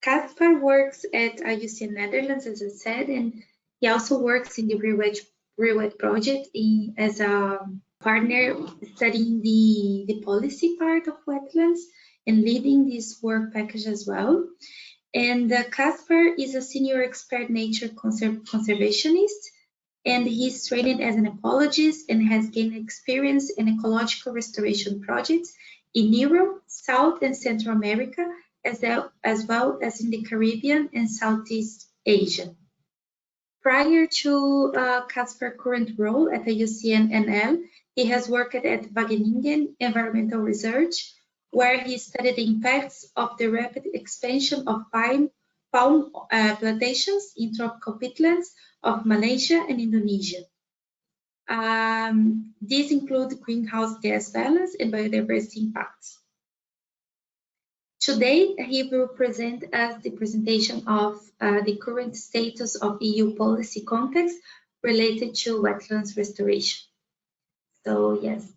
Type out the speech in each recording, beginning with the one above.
Caspar works at IUCN Netherlands, as I said, and he also works in the REWET project as a partner studying the policy part of wetlands and leading this work package as well. And Caspar is a senior expert nature conservationist, and he's trained as an ecologist and has gained experience in ecological restoration projects in Europe, South and Central America, as well as in the Caribbean and Southeast Asia. Prior to Caspar's current role at the IUCN NL, he has worked at Wageningen Environmental Research, where he studied the impacts of the rapid expansion of palm plantations in tropical peatlands of Malaysia and Indonesia. These include greenhouse gas balance and biodiversity impacts. Today, he will present us the presentation of the current status of EU policy context related to wetlands restoration. So yes,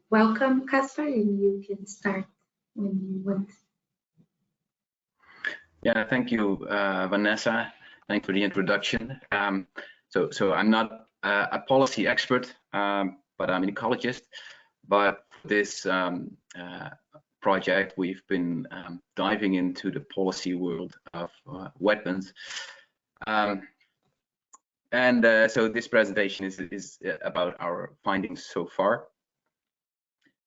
welcome, Caspar, and you can start when you want. Yeah, thank you, Vanessa. Thanks for the introduction. So I'm not a policy expert, but I'm an ecologist. But this project, we've been diving into the policy world of wetlands. So this presentation is about our findings so far.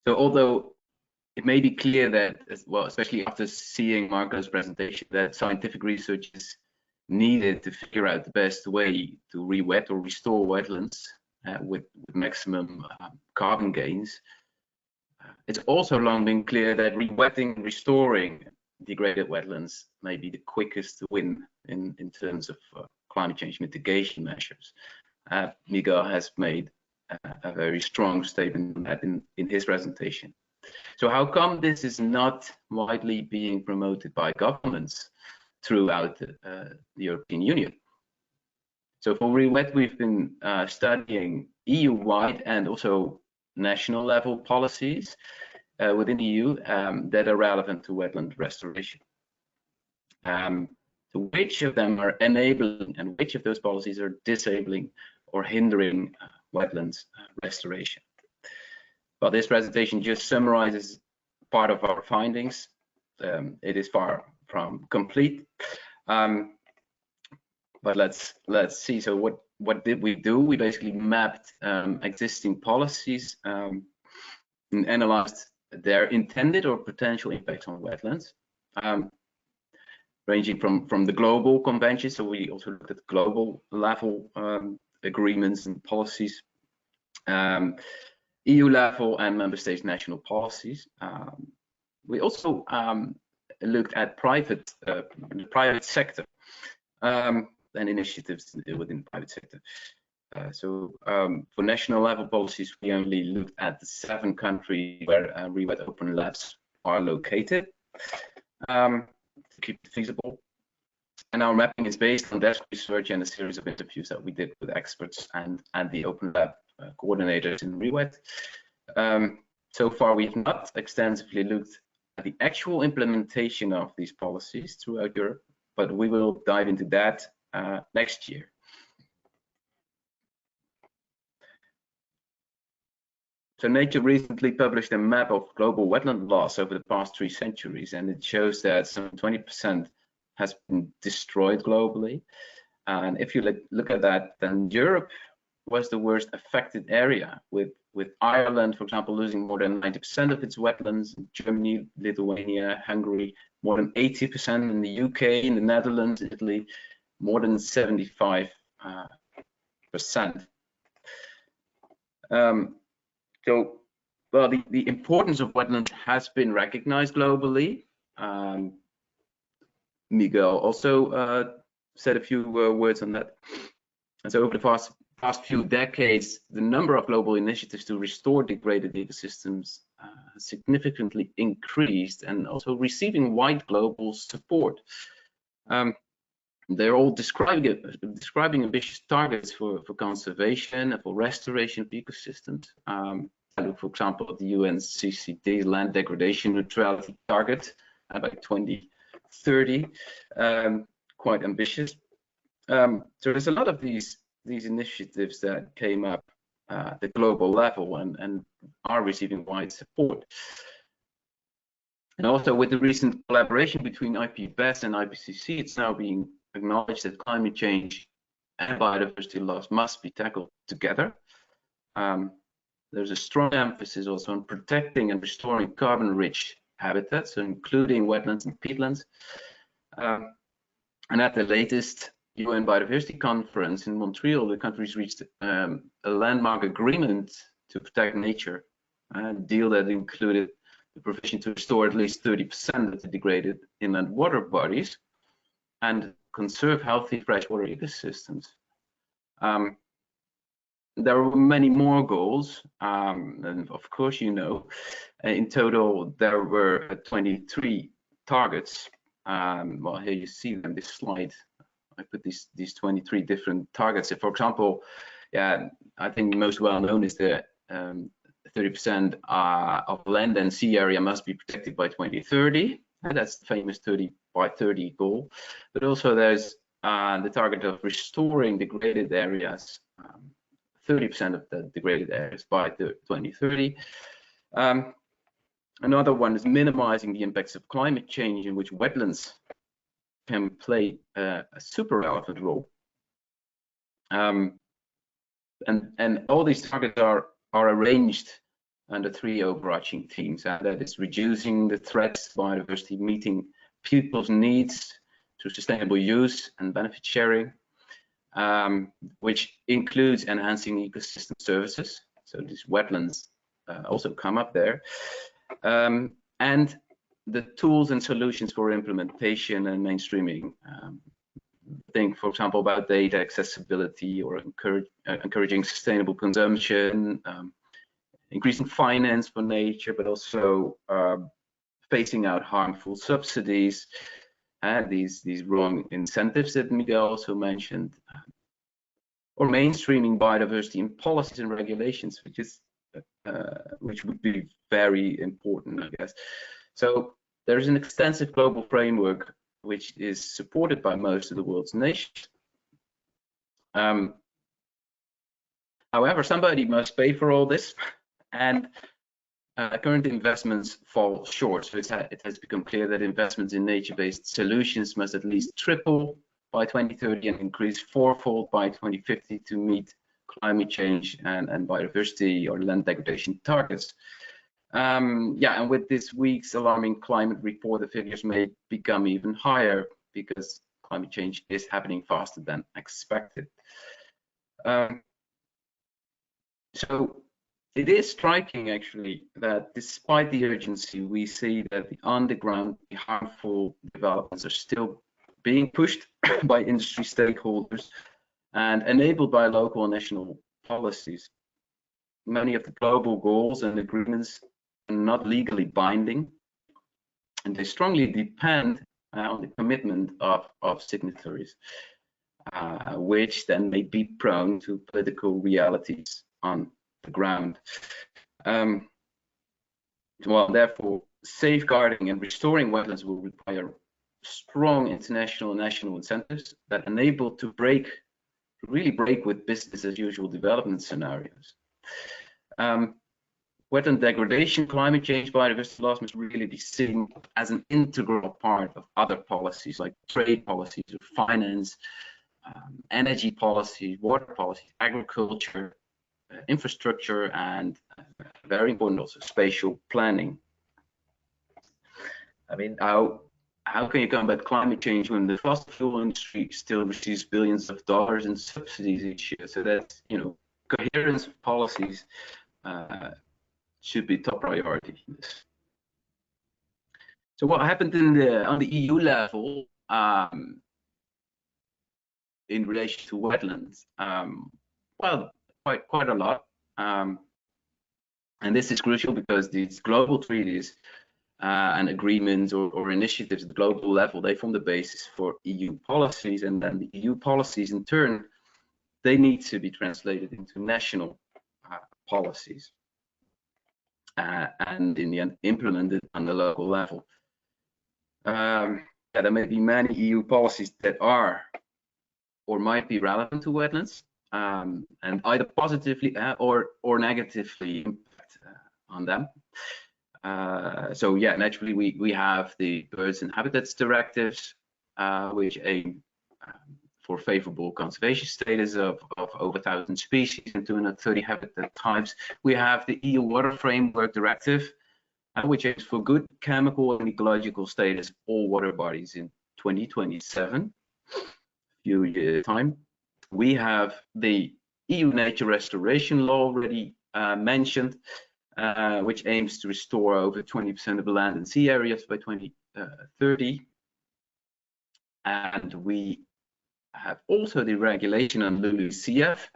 So although it may be clear that, well, especially after seeing Marco's presentation, that scientific research is needed to figure out the best way to re-wet or restore wetlands with maximum carbon gains. It's also long been clear that re-wetting, restoring degraded wetlands may be the quickest win in terms of climate change mitigation measures. Miguel has made a very strong statement on that in his presentation. So how come this is not widely being promoted by governments throughout the European Union? So for REWET, we've been studying EU-wide and also national level policies within the EU that are relevant to wetland restoration. So which of them are enabling and which of those policies are disabling or hindering wetlands restoration? Well, this presentation just summarizes part of our findings. It is far from complete, but let's see. So what did we do? We basically mapped existing policies and analyzed their intended or potential impacts on wetlands, ranging from the global convention. So we also looked at global level agreements and policies, EU level and member states' national policies. We also looked at private sector and initiatives within the private sector. So for national level policies, we only looked at the 7 countries where REWET open labs are located to keep it feasible. And our mapping is based on desk research and a series of interviews that we did with experts and the open lab coordinators in REWET. So far, we have not extensively looked at the actual implementation of these policies throughout Europe, but we will dive into that next year. So Nature recently published a map of global wetland loss over the past 3 centuries, and it shows that some 20% has been destroyed globally. And if you look at that, then Europe was the worst affected area, with Ireland, for example, losing more than 90% of its wetlands, Germany, Lithuania, Hungary, more than 80%, in the UK, in the Netherlands, Italy, more than 75%. So, well, the importance of wetlands has been recognized globally. Miguel also said a few words on that. And so over the past few decades, the number of global initiatives to restore degraded ecosystems significantly increased, and also receiving wide global support. They're all describing ambitious targets for conservation and for restoration of ecosystems. For example, the UNCCD land degradation neutrality target by 2040, 2030, quite ambitious. So there's a lot of these initiatives that came up at the global level and are receiving wide support. And also with the recent collaboration between IPBES and IPCC, it's now being acknowledged that climate change and biodiversity loss must be tackled together. There's a strong emphasis also on protecting and restoring carbon-rich habitats, so including wetlands and peatlands. And at the latest UN Biodiversity Conference in Montreal, the countries reached a landmark agreement to protect nature, a deal that included the provision to restore at least 30% of the degraded inland water bodies and conserve healthy freshwater ecosystems. There were many more goals, and of course, you know, in total there were 23 targets. Well, here you see them. This slide, I put these 23 different targets. So for example, yeah, I think most well known is the 30% of land and sea area must be protected by 2030. And that's the famous 30 by 30 goal. But also there's the target of restoring degraded areas. 30% of the degraded areas by 2030. Another one is minimizing the impacts of climate change, in which wetlands can play a super relevant role. And all these targets are arranged under 3 overarching themes, and that is reducing the threats to biodiversity, meeting people's needs through sustainable use and benefit sharing, which includes enhancing ecosystem services. So these wetlands also come up there. And the tools and solutions for implementation and mainstreaming. Think, for example, about data accessibility or encouraging sustainable consumption, increasing finance for nature, but also phasing out harmful subsidies, and these wrong incentives that Miguel also mentioned, or mainstreaming biodiversity in policies and regulations, which would be very important, I guess. So there's an extensive global framework which is supported by most of the world's nations. However, somebody must pay for all this, and current investments fall short. So it has become clear that investments in nature-based solutions must at least triple by 2030 and increase fourfold by 2050 to meet climate change and biodiversity or land degradation targets. Yeah, and with this week's alarming climate report, the figures may become even higher because climate change is happening faster than expected. So it is striking, actually, that despite the urgency, we see that the underground harmful developments are still being pushed by industry stakeholders and enabled by local and national policies. Many of the global goals and agreements are not legally binding, and they strongly depend on the commitment of signatories, which then may be prone to political realities on the ground. Well, therefore, safeguarding and restoring wetlands will require strong international and national incentives that enable to really break with business as usual development scenarios. Wetland degradation, climate change, biodiversity loss must really be seen as an integral part of other policies like trade policies or finance, energy policy, water policy, agriculture, infrastructure, and very important also spatial planning. I mean, how can you combat climate change when the fossil fuel industry still receives billions of dollars in subsidies each year? So that's, you know, coherence of policies should be top priority. So what happened on the EU level in relation to wetlands? Well, quite a lot, and this is crucial because these global treaties and agreements or initiatives at the global level, they form the basis for EU policies, and then the EU policies in turn, they need to be translated into national policies and in the end implemented on the local level. there may be many EU policies that are or might be relevant to wetlands, and either positively or negatively impact on them. So yeah, naturally we have the Birds and Habitats directives, which aim for favorable conservation status of over 1,000 species and 230 habitat types. We have the EU Water Framework Directive, which aims for good chemical and ecological status of all water bodies in 2027, few years time. We have the EU Nature Restoration Law already mentioned, which aims to restore over 20% of the land and sea areas by 2030. And we have also the regulation on LULUCF,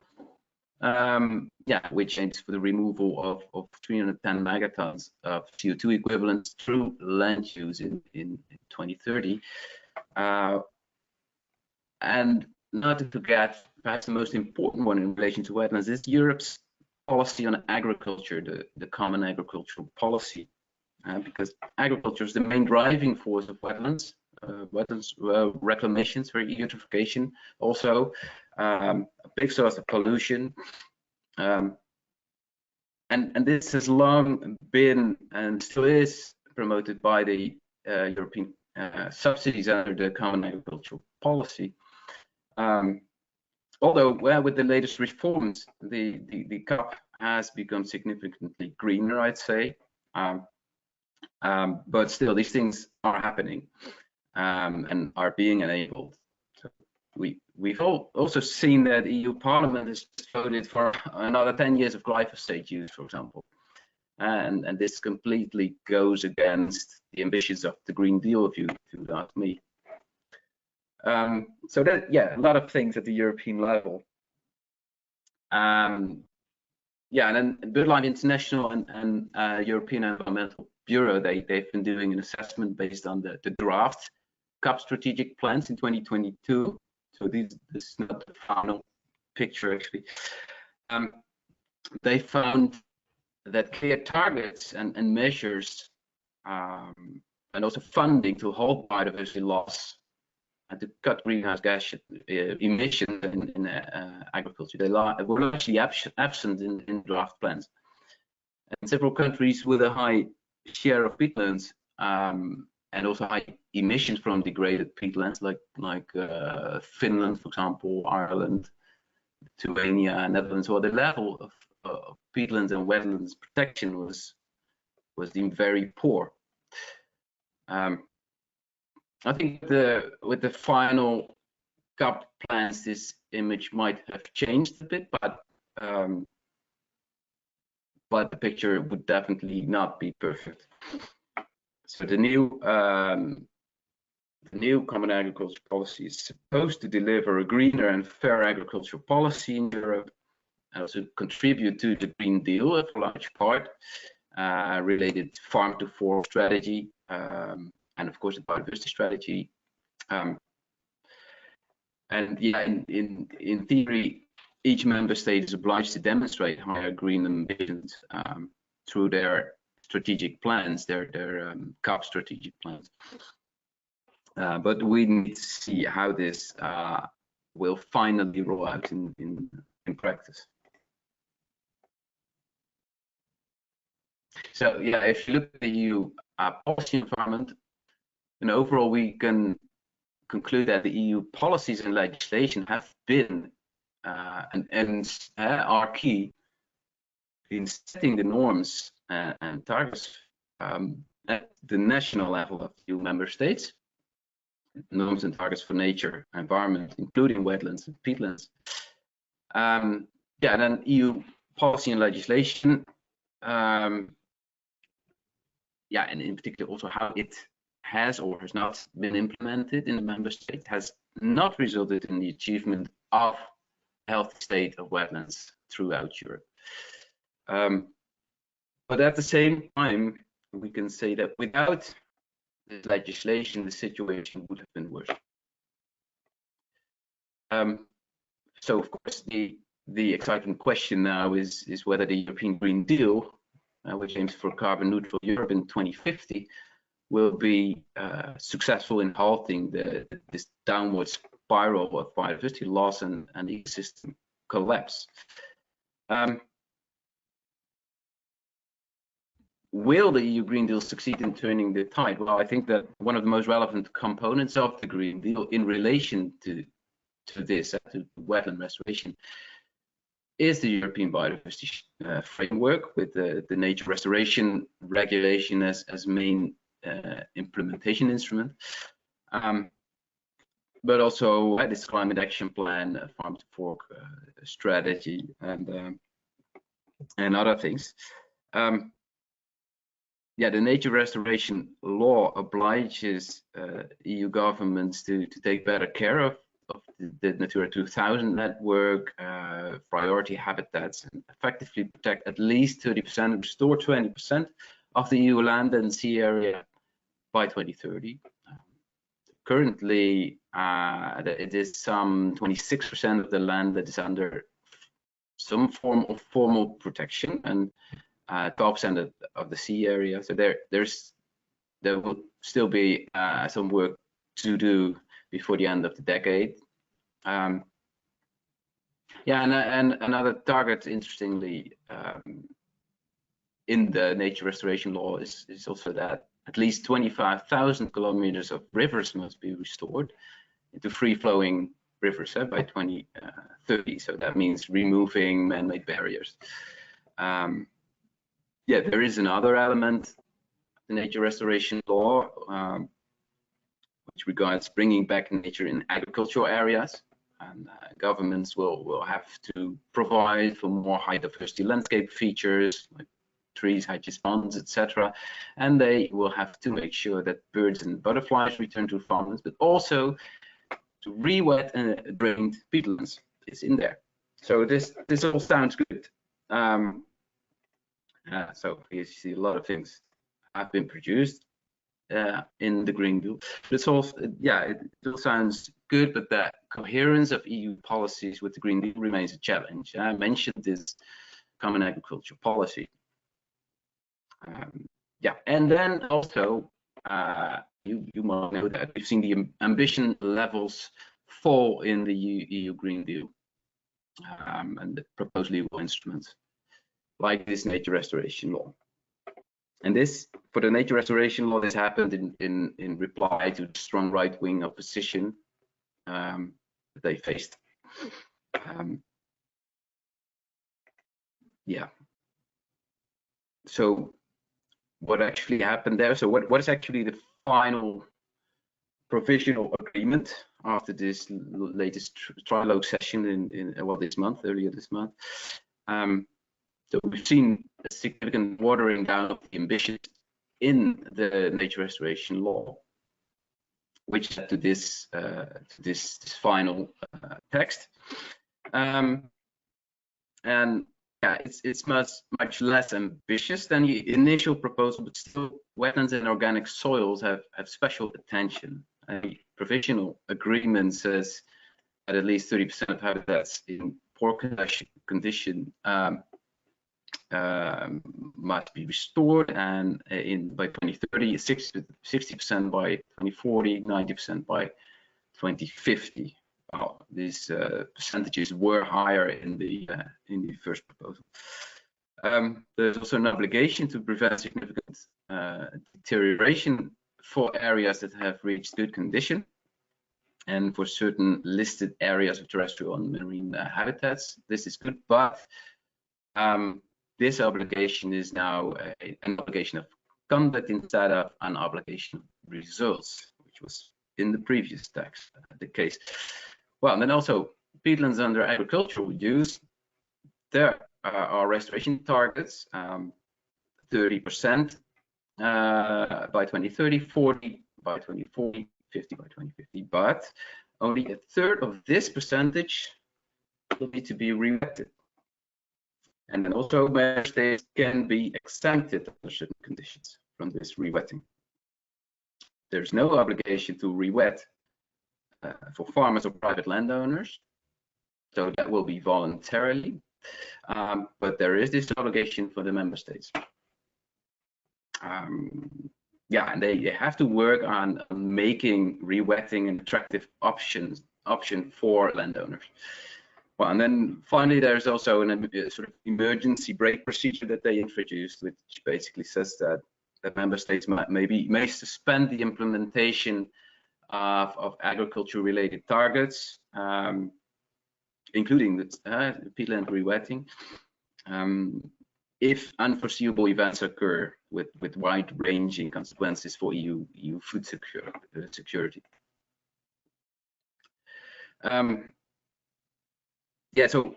which aims for the removal of 310 megatons of CO2 equivalents through land use in 2030. And not to forget, perhaps the most important one in relation to wetlands is Europe's policy on agriculture, the Common Agricultural Policy, because agriculture is the main driving force of wetlands. Reclamations for eutrophication, also a big source of pollution, and this has long been and still is promoted by the European subsidies under the Common Agricultural Policy. Although, with the latest reforms, the CAP has become significantly greener, I'd say, but still these things are happening. And are being enabled. So we've also seen that EU Parliament has voted for another 10 years of glyphosate use, for example, and this completely goes against the ambitions of the Green Deal, if you ask me. So that, yeah, a lot of things at the European level. And then BirdLife International and European Environmental Bureau, they've been doing an assessment based on the draft CAP strategic plans in 2022. So this is not the final picture, actually. They found that clear targets and measures and also funding to halt biodiversity loss and to cut greenhouse gas emissions in agriculture, they were largely absent in draft plans. And several countries with a high share of peatlands and also high emissions from degraded peatlands, like Finland, for example, Ireland, Lithuania, Netherlands, or the level of peatlands and wetlands protection was deemed very poor. I think with the final CAP plans, this image might have changed a bit, but the picture would definitely not be perfect. So the new Common Agricultural Policy is supposed to deliver a greener and fair agricultural policy in Europe, and also contribute to the Green Deal a large part, related to farm to fork strategy, and of course the biodiversity strategy. And yeah, in theory, each member state is obliged to demonstrate higher green ambitions through their strategic plans, their CAP strategic plans. But we need to see how this will finally roll out in practice. So yeah, if you look at the EU policy environment, and overall we can conclude that the EU policies and legislation have been and are key in setting the norms and targets at the national level of EU member states, norms and targets for nature, environment, including wetlands and peatlands. And then EU policy and legislation, and in particular also how it has or has not been implemented in the member state, has not resulted in the achievement of a healthy state of wetlands throughout Europe. But at the same time, we can say that without this legislation, the situation would have been worse. So of course, the exciting question now is whether the European Green Deal, which aims for carbon neutral Europe in 2050, will be successful in halting this downward spiral of biodiversity loss and ecosystem collapse. Will the EU Green Deal succeed in turning the tide? Well, I think that one of the most relevant components of the Green Deal in relation to this, to wetland restoration, is the European Biodiversity Framework, with the Nature Restoration Regulation as main implementation instrument, but also this Climate Action Plan, Farm to Fork strategy, and other things. Yeah, the Nature Restoration Law obliges EU governments to take better care of the Natura 2000 network, priority habitats, and effectively protect at least 30%, restore 20% of the EU land and sea area by 2030. Currently, it is some 26% of the land that is under some form of formal protection, and 12% of the sea area. So there will still be some work to do before the end of the decade. Yeah, and another target, interestingly, in the Nature Restoration Law is also that at least 25,000 kilometers of rivers must be restored into free-flowing rivers by 2030. So that means removing man-made barriers. Yeah, there is another element, the Nature Restoration Law, which regards bringing back nature in agricultural areas, and governments will have to provide for more high diversity landscape features like trees, hedges, ponds, etc. And they will have to make sure that birds and butterflies return to farmlands, but also to re-wet and drained peatlands is in there. So this all sounds good. So you see a lot of things have been produced in the Green Deal. But it's also, yeah, it all sounds good, but the coherence of EU policies with the Green Deal remains a challenge. I mentioned this common agriculture policy. Yeah, and then also you might know that we've seen the ambition levels fall in the EU Green Deal and the proposed legal instruments, like this Nature Restoration Law. And this, for the Nature Restoration Law, this happened in reply to the strong right-wing opposition that they faced. Yeah. So what actually happened there? So what is actually the final provisional agreement after this latest trilogue session earlier this month? So we've seen a significant watering down of the ambitions in the Nature Restoration Law, which led to this final text. And yeah, it's much less ambitious than the initial proposal, but still, wetlands and organic soils have special attention. A provisional agreement says that at least 30% of habitats in poor condition must be restored, and by 2030, 60% by 2040, 90% by 2050. Well, these percentages were higher in the first proposal. There's also an obligation to prevent significant deterioration for areas that have reached good condition, and for certain listed areas of terrestrial and marine habitats. This is good, but this obligation is now an obligation of conduct instead of an obligation of results, which was in the previous text the case. Well, and then also peatlands under agricultural use, there are restoration targets, 30% by 2030, 40 by 2040, 50 by 2050, but only a third of this percentage will need to be re-wetted. And then also member states can be exempted under certain conditions from this re-wetting. There's no obligation to re-wet for farmers or private landowners, so that will be voluntarily, but there is this obligation for the member states. yeah, and they have to work on making rewetting an attractive option for landowners. Well, and then finally, there's also a sort of emergency brake procedure that they introduced, which basically says that member states may suspend the implementation of agriculture-related targets, including the peatland rewetting, if unforeseeable events occur with wide-ranging consequences for EU food security. Yeah, so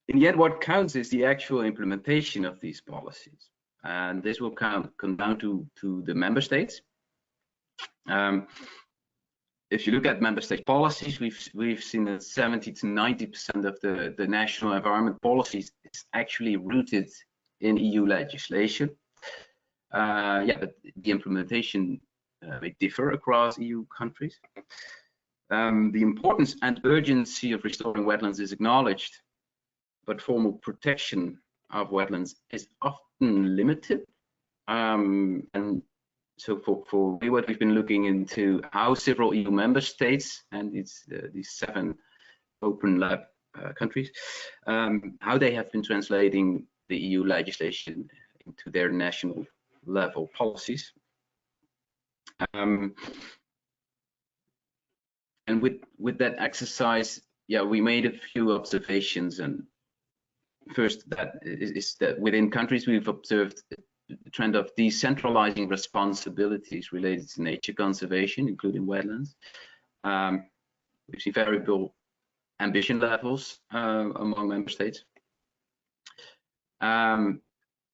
in the end, what counts is the actual implementation of these policies, and this will come down to the member states. If you look at member state policies, we've seen that 70 to 90% of the national environment policies is actually rooted in EU legislation. Yeah, but the implementation may differ across EU countries. The importance and urgency of restoring wetlands is acknowledged, but formal protection of wetlands is often limited. And so for REWET, we've been looking into how several EU member states and these 7 open lab countries, how they have been translating the EU legislation into their national level policies. And with that exercise, yeah, we made a few observations. And first, that is that within countries, we've observed the trend of decentralizing responsibilities related to nature conservation, including wetlands. We've seen variable ambition levels among member states.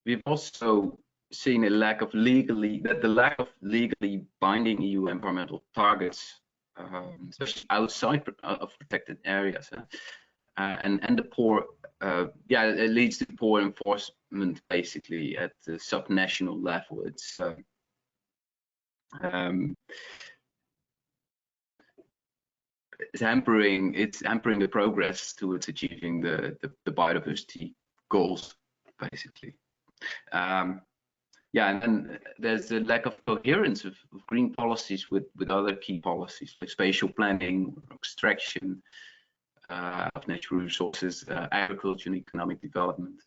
We've also seen a lack of legally binding EU environmental targets, especially outside of protected areas, and the poor, yeah, it leads to poor enforcement basically at the subnational level. It's hampering the progress towards achieving the biodiversity goals, basically. Yeah, and then there's a lack of coherence of green policies with other key policies like spatial planning, extraction of natural resources, agriculture and economic development.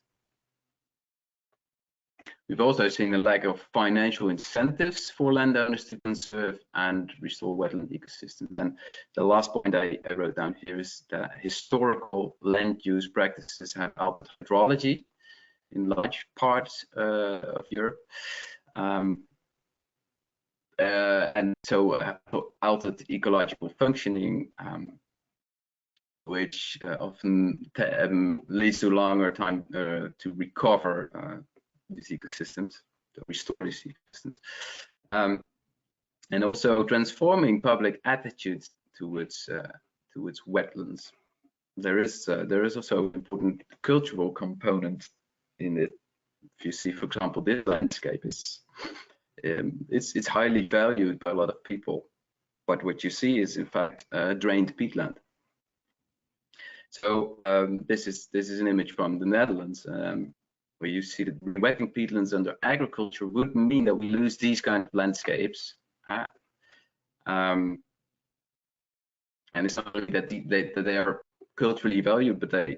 We've also seen a lack of financial incentives for landowners to conserve and restore wetland ecosystems. And the last point I wrote down here is that historical land use practices have altered hydrology in large parts of Europe, and so altered ecological functioning, which often leads to longer time to recover these ecosystems, to restore these ecosystems, and also transforming public attitudes towards wetlands. There is also an important cultural component in it. If you see, for example, this landscape it's highly valued by a lot of people, but what you see is in fact drained peatland. So this is an image from the Netherlands, where you see that rewetting peatlands under agriculture would mean that we lose these kind of landscapes. And it's not only that they are culturally valued, but they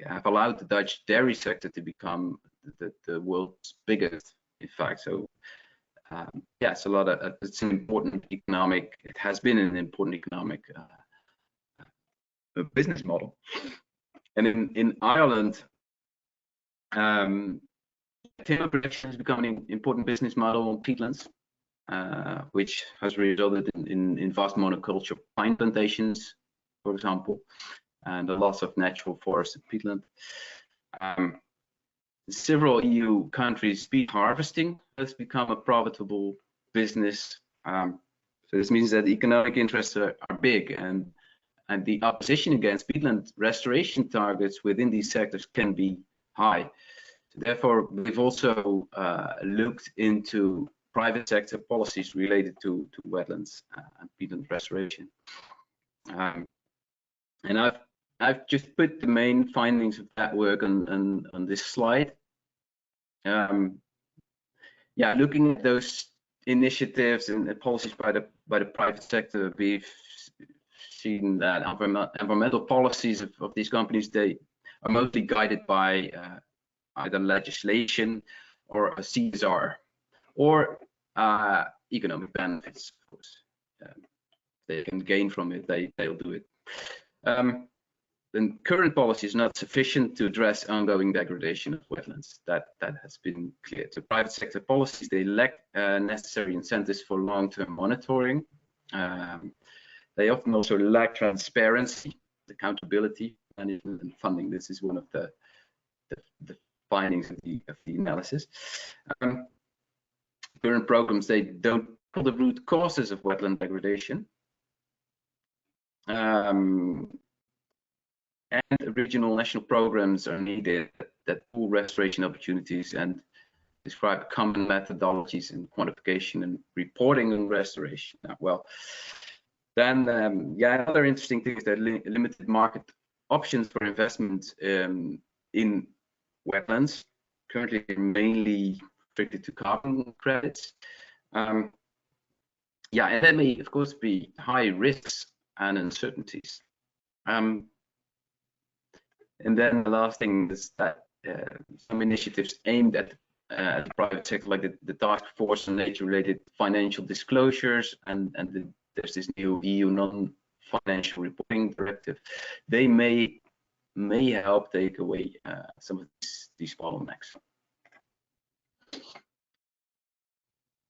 have allowed the Dutch dairy sector to become the world's biggest, in fact. So yeah, it's an important economic, it has been an important economic business model. And in Ireland, timber production has become an important business model on peatlands, which has resulted in vast monoculture pine plantations, for example, and the loss of natural forests in peatland. Several EU countries, peat harvesting has become a profitable business. So this means that economic interests are big, and the opposition against peatland restoration targets within these sectors can be high. So therefore, we've also looked into private sector policies related to wetlands and peatland restoration. And I've just put the main findings of that work on this slide. Yeah, looking at those initiatives and policies by the private sector, we've seen that environmental policies of these companies, they are mostly guided by either legislation or a CSR or economic benefits, of course. They can gain from it, they'll do it. The current policy is not sufficient to address ongoing degradation of wetlands. That has been clear. So private sector policies, they lack necessary incentives for long-term monitoring. They often also lack transparency, accountability, and funding. This is one of the findings of the analysis. Current programs, they don't tackle the root causes of wetland degradation. And regional national programs are needed that pool restoration opportunities and describe common methodologies in quantification and reporting on restoration. Well, then, yeah, another interesting thing is that limited market options for investment in wetlands, currently mainly restricted to carbon credits. Yeah, and there may, of course, be high risks and uncertainties. And then the last thing is that some initiatives aimed at the private sector, like the task force on nature-related financial disclosures, and there's this new EU non-financial reporting directive. They may help take away some of these bottlenecks.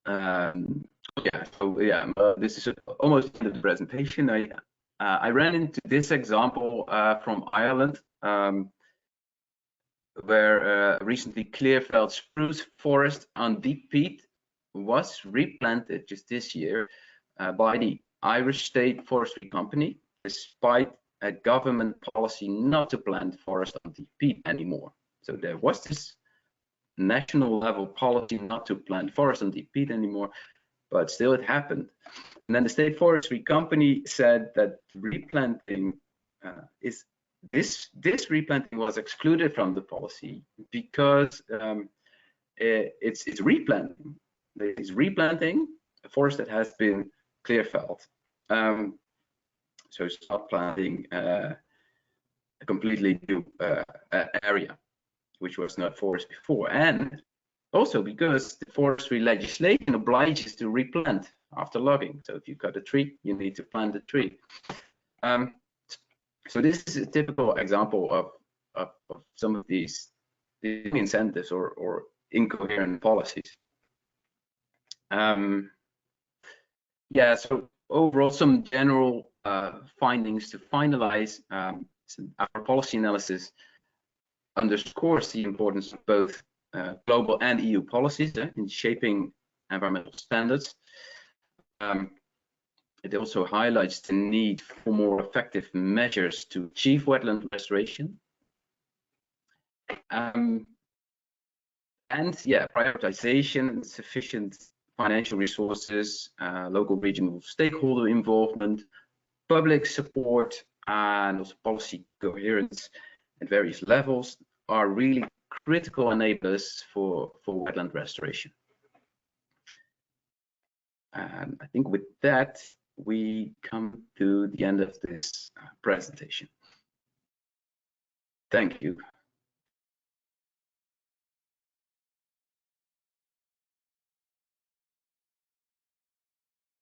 Yeah, so yeah, this is almost the end of the presentation. I ran into this example from Ireland, where recently clear-felled spruce forest on deep peat was replanted just this year by the Irish State Forestry Company, despite a government policy not to plant forest on deep peat anymore. So there was this national level policy not to plant forest on deep peat anymore, but still it happened. And then the State Forestry Company said that replanting this replanting was excluded from the policy because it's replanting. It's replanting a forest that has been clear felled. So it's not planting a completely new area, which was not forest before, and also because the forestry legislation obliges to replant after logging. So if you cut a tree, you need to plant a tree. So this is a typical example of some of these incentives or incoherent policies. Yeah, so overall, some general findings to finalize. Our policy analysis underscores the importance of both global and EU policies in shaping environmental standards. It also highlights the need for more effective measures to achieve wetland restoration. And yeah, prioritization, sufficient financial resources, local regional stakeholder involvement, public support, and also policy coherence at various levels are really critical enablers for wetland restoration. And I think with that, we come to the end of this presentation. Thank you.